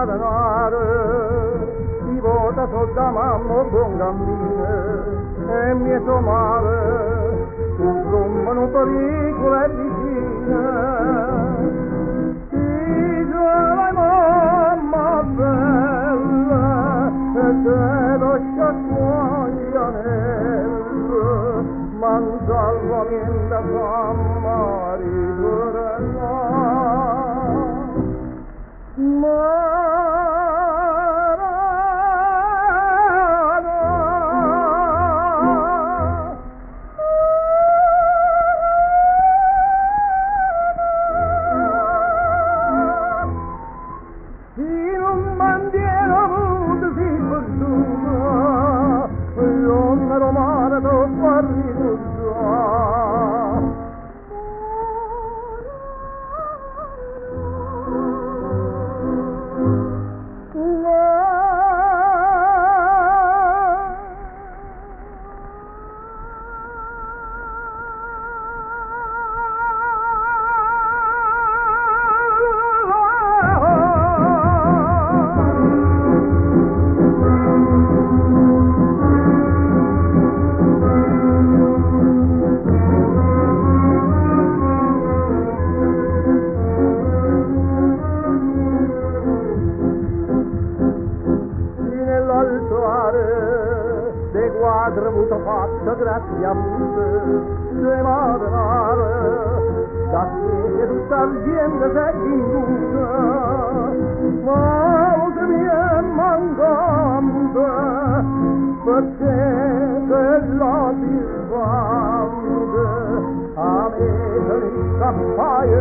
denaro, si vota sotto la mamma buon cammino, e mi è male, tu rompono pericolo e vicina. La mamma bella, te lo sciacquaglianello, ma non salva niente a maritorella. Romana do quadro avuto fatto grazie a me, se madre, da che tutta la gente si è chiusa, ma se mi è mancante, perché quella silvante, a me se ne scappai e